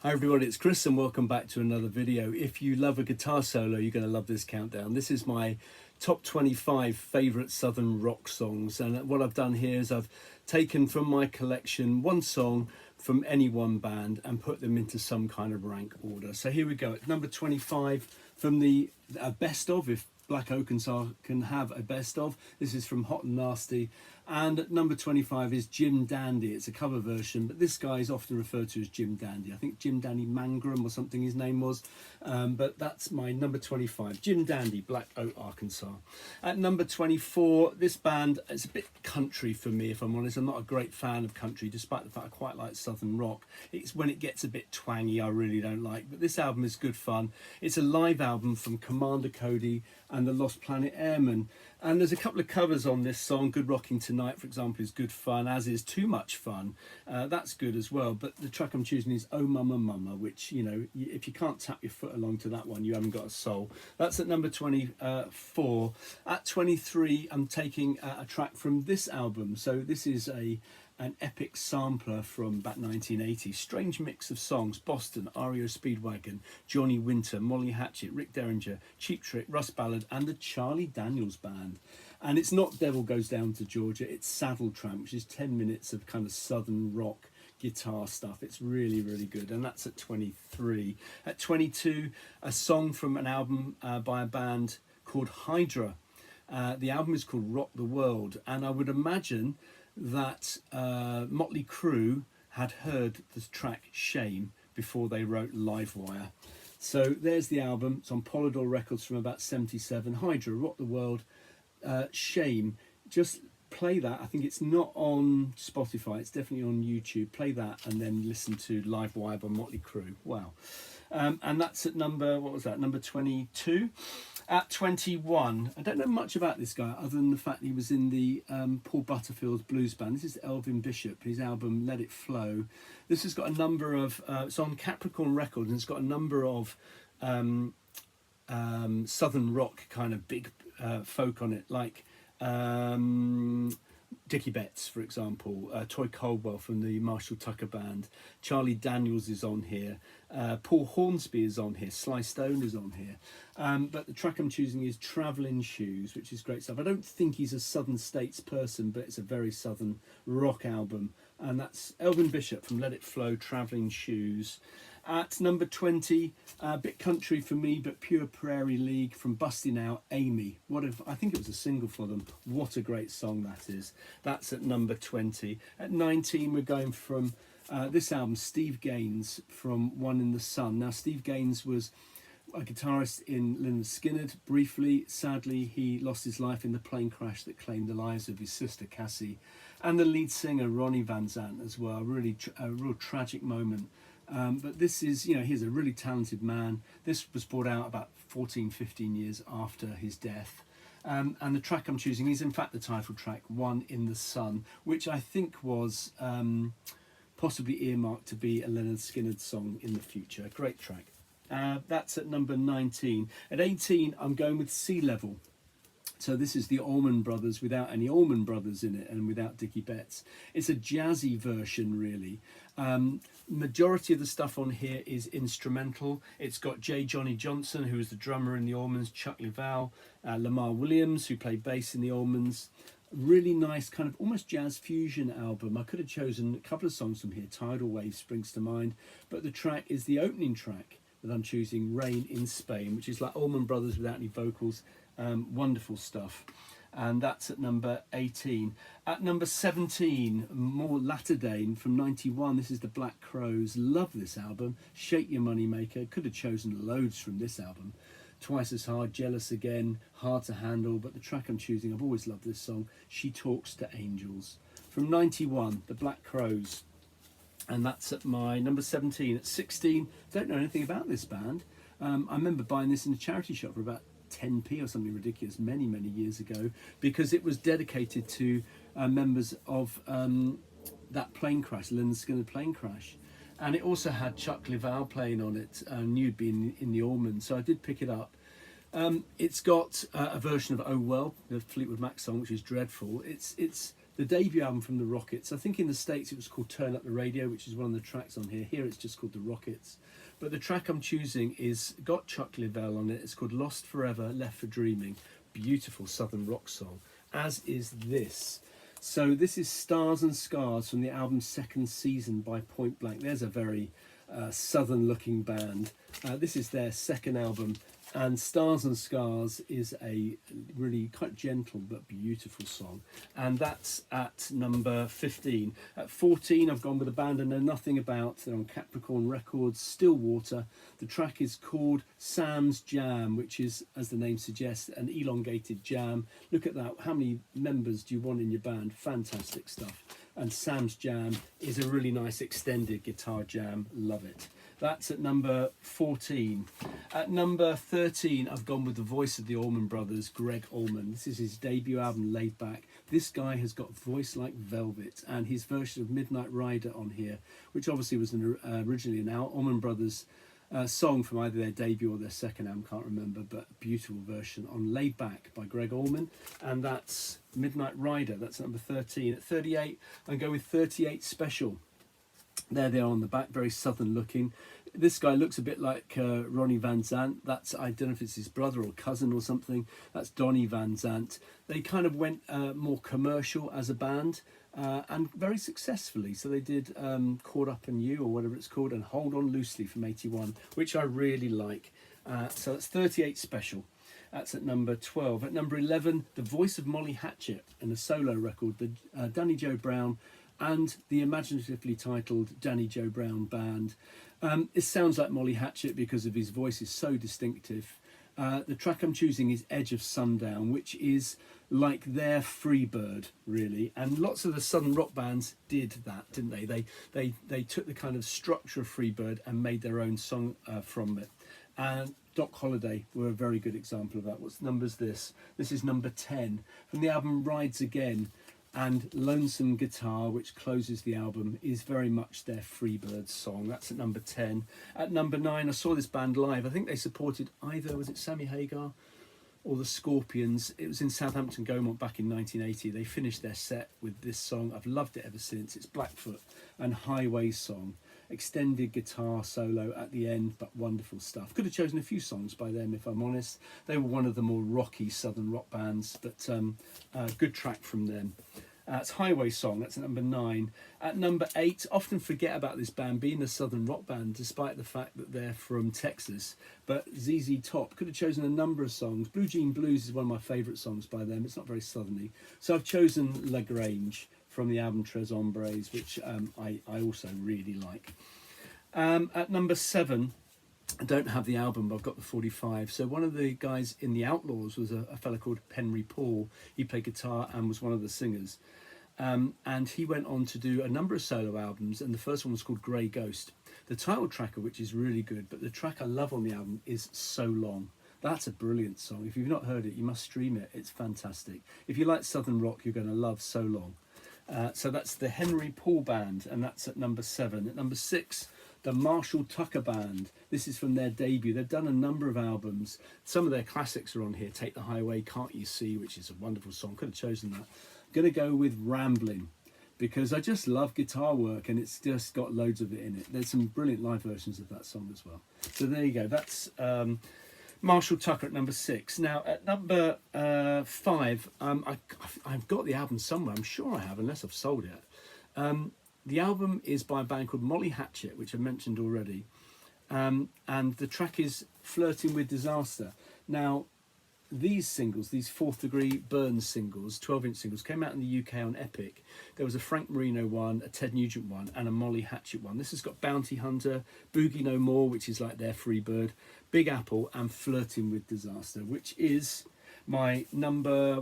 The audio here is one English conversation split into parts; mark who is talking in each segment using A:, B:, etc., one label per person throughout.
A: Hi everybody, it's Chris and welcome back to another video. If you love a guitar solo, you're going to love this countdown. This is my top 25 favourite Southern rock songs, and what I've done here is I've taken from my collection one song from any one band and put them into some kind of rank order. So here we go, at number 25 from the best of, if Black Arkansas can have a best of. This is from Hot and Nasty, and at number 25 is Jim Dandy. It's a cover version, but this guy is often referred to as Jim Dandy. I think Jim Dandy Mangrum or something his name was, but that's my number 25, Jim Dandy, Black Oak, Arkansas. At number 24, this band is a bit country for me, if I'm honest. I'm not a great fan of country, despite the fact I quite like Southern rock. It's when it gets a bit twangy I really don't like, but this album is good fun. It's a live album from Commander Cody and the Lost Planet Airmen, and there's a couple of covers on this song. Good Rocking Tonight, for example, is good fun, as is Too Much Fun. That's good as well, but the track I'm choosing is Oh Mama Mama, which, you know, if you can't tap your foot along to that one, you haven't got a soul. That's at number 24. At 23, I'm taking a track from this album. So this is an epic sampler from about 1980. Strange mix of songs: Boston, REO Speedwagon, Johnny Winter, Molly Hatchet, Rick Derringer, Cheap Trick, Russ Ballard and the Charlie Daniels Band. And it's not Devil Goes Down to Georgia, it's Saddle Tramp, which is 10 minutes of kind of Southern rock guitar stuff. It's really, really good, and that's at 23. At 22, a song from an album by a band called Hydra. The album is called Rock the World, and I would imagine that Motley Crue had heard the track Shame before they wrote Livewire. So there's the album. It's on Polydor Records from about 77. Hydra, Rock the World, Shame. Just play that. I think it's not on Spotify, it's definitely on YouTube. Play that and then listen to Livewire by Motley Crue. Wow. And that's at number, what was that, number 22. At 21, I don't know much about this guy other than the fact he was in the Paul Butterfield's blues band. This is Elvin Bishop, his album Let It Flow. This has got a number of, it's on Capricorn Records, and it's got a number of Southern rock kind of big folk on it, like Dickie Betts, for example, Toy Caldwell from the Marshall Tucker Band, Charlie Daniels is on here, Paul Hornsby is on here, Sly Stone is on here, but the track I'm choosing is Travelling Shoes, which is great stuff. I don't think he's a Southern States person, but it's a very Southern rock album, and that's Elvin Bishop from Let It Flow, Travelling Shoes. At number 20, a bit country for me, but pure Prairie League from Bustin' Out, Amy. I think it was a single for them. What a great song that is. That's at number 20. At 19, we're going from this album, Steve Gaines, from One in the Sun. Now, Steve Gaines was a guitarist in Lynyrd Skynyrd briefly. Sadly, he lost his life in the plane crash that claimed the lives of his sister Cassie and the lead singer Ronnie Van Zant as well. Really a real tragic moment. But this is, you know, he's a really talented man. This was brought out about 15 years after his death. And the track I'm choosing is in fact the title track, One in the Sun, which I think was possibly earmarked to be a Lynyrd Skynyrd song in the future. Great track. That's at number 19. At 18, I'm going with Sea Level. So this is the Alman Brothers without any Alman Brothers in it and without Dickie Betts. It's a jazzy version, really. Majority of the stuff on here is instrumental. It's got J. Johnny Johnson, who was the drummer in the Allmans, Chuck Leavell, Lamar Williams, who played bass in the Allmans. Really nice kind of almost jazz fusion album. I could have chosen a couple of songs from here. Tidal Wave springs to mind, but the track is the opening track that I'm choosing, Rain in Spain, which is like Allman Brothers without any vocals. Wonderful stuff. And that's at number 18. At number 17, more latter day from 91. This is the Black Crowes. Love this album. Shake Your Money Maker. Could have chosen loads from this album. Twice as Hard, Jealous Again, Hard to Handle. But the track I'm choosing, I've always loved this song, She Talks to Angels. From 91, the Black Crowes. And that's at my number 17. At 16, don't know anything about this band. I remember buying this in a charity shop for about 10p or something ridiculous many years ago, because it was dedicated to members of that plane crash, Lynyrd Skynyrd plane crash, and it also had Chuck Leavell playing on it, and you'd been in the Allman, so I did pick it up. It's got a version of Oh Well, the Fleetwood Mac song, which is dreadful. It's the debut album from the Rockets. I think in the States it was called Turn Up the Radio, which is one of the tracks on here. Here it's just called the Rockets. But the track I'm choosing is got Chuck Leavell on it. It's called Lost Forever, Left for Dreaming. Beautiful southern rock song, as is this. So this is Stars and Scars from the album Second Season by Point Blank. There's a very southern looking band. This is their second album, and Stars and Scars is a really quite gentle but beautiful song, and that's at number 15. At 14 I've gone with a band I know nothing about. They're on Capricorn Records, Stillwater. The track is called Sam's Jam, which is, as the name suggests, an elongated jam. Look at that, how many members do you want in your band? Fantastic stuff. And Sam's Jam is a really nice extended guitar jam. Love it. That's at number 14. At number 13, I've gone with the voice of the Alman Brothers, Greg Alman. This is his debut album, Laid Back. This guy has got a voice like velvet, and his version of Midnight Rider on here, which obviously was originally an Alman Brothers song from either their debut or their second album, can't remember, but a beautiful version on Laid Back by Greg Allman, and that's Midnight Rider. That's number 13. At 38, I go with 38 Special. There they are on the back, very southern looking. This guy looks a bit like Ronnie Van Zant. That's, I don't know if it's his brother or cousin or something. That's Donnie Van Zant. They kind of went more commercial as a band, and very successfully. So they did Caught Up in You, or whatever it's called, and Hold On Loosely from 81, which I really like. So that's 38 Special. That's at number 12. At number 11, the voice of Molly Hatchet and a solo record, the Danny Joe Brown and the imaginatively titled Danny Joe Brown Band. It sounds like Molly Hatchet because of his voice is so distinctive. The track I'm choosing is Edge of Sundown, which is like their Freebird, really. And lots of the southern rock bands did that, didn't they? They took the kind of structure of Freebird and made their own song from it. And Doc Holliday were a very good example of that. What's number's this? This is number 10 from the album Rides Again. And Lonesome Guitar, which closes the album, is very much their Freebird song. That's at number 10. At number 9, I saw this band live. I think they supported either, was it Sammy Hagar or the Scorpions? It was in Southampton, Gaumont back in 1980. They finished their set with this song. I've loved it ever since. It's Blackfoot and Highway Song. Extended guitar solo at the end, but wonderful stuff. Could have chosen a few songs by them, if I'm honest. They were one of the more rocky southern rock bands, but good track from them. It's Highway Song. That's at number 9. At number 8, often forget about this band being a southern rock band, despite the fact that they're from Texas. But ZZ Top, could have chosen a number of songs. Blue Jean Blues is one of my favourite songs by them. It's not very southerny, so I've chosen La Grange from the album Tres Hombres, which I also really like. At number 7, I don't have the album, but I've got the 45. So one of the guys in the Outlaws was a fella called Henry Paul. He played guitar and was one of the singers. And he went on to do a number of solo albums, and the first one was called Grey Ghost. The title track of which is really good, but the track I love on the album is So Long. That's a brilliant song. If you've not heard it, you must stream it. It's fantastic. If you like southern rock, you're going to love So Long. So that's the Henry Paul Band, and that's at number 7. At number 6, the Marshall Tucker Band. This is from their debut. They've done a number of albums. Some of their classics are on here. Take the Highway, Can't You See, which is a wonderful song. Could have chosen that. Going to go with Ramblin', because I just love guitar work, and it's just got loads of it in it. There's some brilliant live versions of that song as well. So there you go. That's Marshall Tucker at number 6. Now at number 5, I've got the album somewhere. I'm sure I have, unless I've sold it. The album is by a band called Molly Hatchet, which I mentioned already, and the track is Flirting with Disaster. Now, these singles, these 4th Degree Burn singles, 12-inch singles, came out in the UK on Epic. There was a Frank Marino one, a Ted Nugent one, and a Molly Hatchet one. This has got Bounty Hunter, Boogie No More, which is like their Freebird, Big Apple, and Flirting with Disaster, which is my number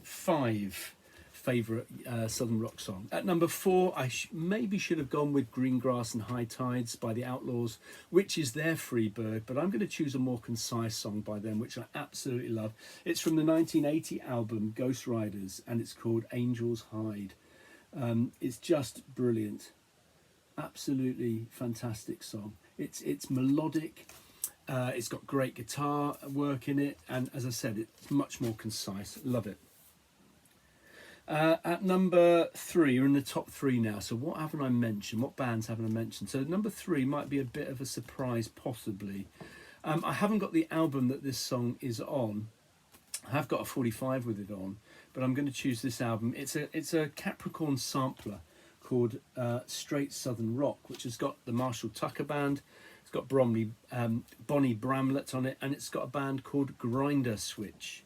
A: 5 favourite southern rock song. At number 4, I maybe should have gone with Green Grass and High Tides by the Outlaws, which is their Freebird, but I'm going to choose a more concise song by them, which I absolutely love. It's from the 1980 album Ghost Riders, and it's called Angels Hide. It's just brilliant. Absolutely fantastic song. It's melodic. It's got great guitar work in it, and as I said, it's much more concise. Love it. At number 3, you're in the top 3 now. So what haven't I mentioned? What bands haven't I mentioned? So number 3 might be a bit of a surprise, possibly. I haven't got the album that this song is on. I have got a 45 with it on, but I'm going to choose this album. It's a Capricorn sampler called Straight Southern Rock, which has got the Marshall Tucker Band. It's got Bonnie Bramlett on it, and it's got a band called Grinder Switch.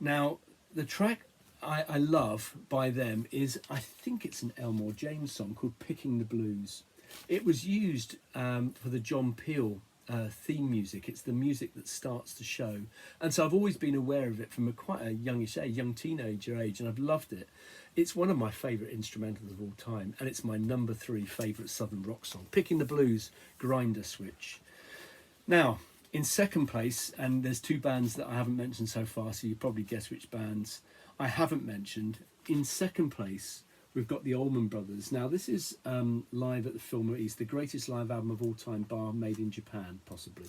A: Now, the track I love by them is, I think it's an Elmore James song called Picking the Blues. It was used for the John Peel theme music. It's the music that starts the show, and so I've always been aware of it from quite a youngish age, young teenager age, and I've loved it. It's one of my favourite instrumentals of all time, and it's my number 3 favourite southern rock song. Picking the Blues, Grinder Switch. Now, in second place, and there's 2 bands that I haven't mentioned so far, so you probably guess which bands I haven't mentioned. In second place, we've got the Alman Brothers. Now, this is live at the Fillmore East, the greatest live album of all time, bar Made in Japan, possibly.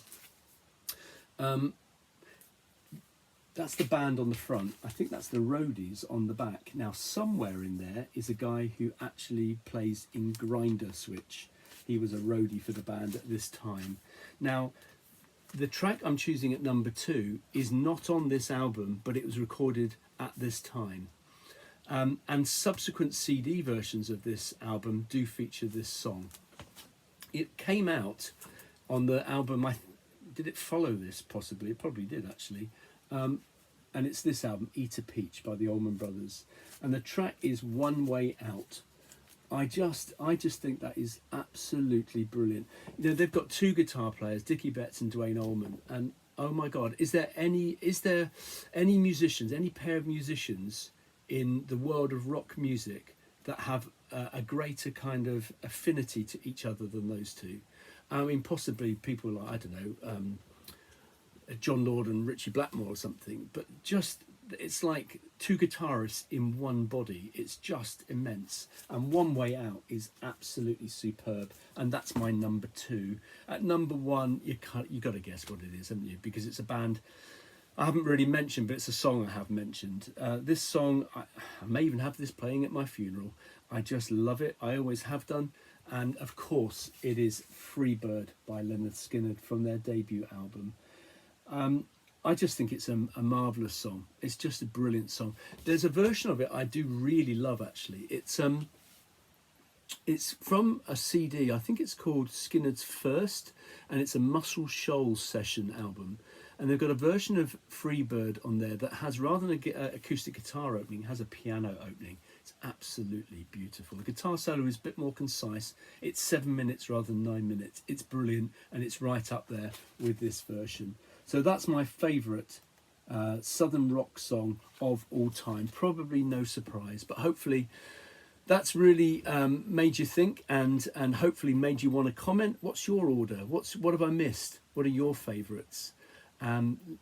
A: That's the band on the front. I think that's the roadies on the back. Now, somewhere in there is a guy who actually plays in Grinder Switch. He was a roadie for the band at this time. Now, the track I'm choosing at number 2 is not on this album, but it was recorded at this time. And subsequent CD versions of this album do feature this song. It came out on the album, did it follow this possibly? It probably did actually. And it's this album, Eat a Peach by the Allman Brothers. And the track is One Way Out. I just think that is absolutely brilliant. You know, they've got 2 guitar players, Dickie Betts and Dwayne Allman, and oh my God, is there any musicians, any pair of musicians in the world of rock music that have a greater kind of affinity to each other than those 2? I mean, possibly people like, I don't know, John Lord and Richie Blackmore or something, but just, it's like 2 guitarists in one body. It's just immense. And One Way Out is absolutely superb, and that's my number 2. At number 1, you got to guess what it is, haven't you? Because it's a band I haven't really mentioned, but it's a song I have mentioned. This song, I may even have this playing at my funeral. I just love it. I always have done. And of course, it is Freebird by Leonard Skinner from their debut album. I just think it's a marvellous song. It's just a brilliant song. There's a version of it I do really love, actually. It's from a CD, I think it's called Skinner's First, and it's a Muscle Shoals session album. And they've got a version of Freebird on there that has, rather than an acoustic guitar opening, has a piano opening. It's absolutely beautiful. The guitar solo is a bit more concise. It's 7 minutes rather than 9 minutes. It's brilliant, and it's right up there with this version. So that's my favourite southern rock song of all time. Probably no surprise, but hopefully that's really made you think, and hopefully made you want to comment. What's your order? What have I missed? What are your favourites?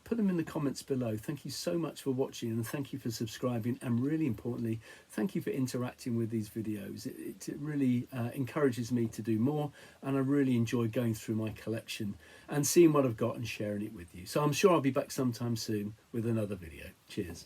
A: Put them in the comments below. Thank you so much for watching, and thank you for subscribing, and really importantly, thank you for interacting with these videos. It really encourages me to do more, and I really enjoy going through my collection and seeing what I've got and sharing it with you. So I'm sure I'll be back sometime soon with another video. Cheers.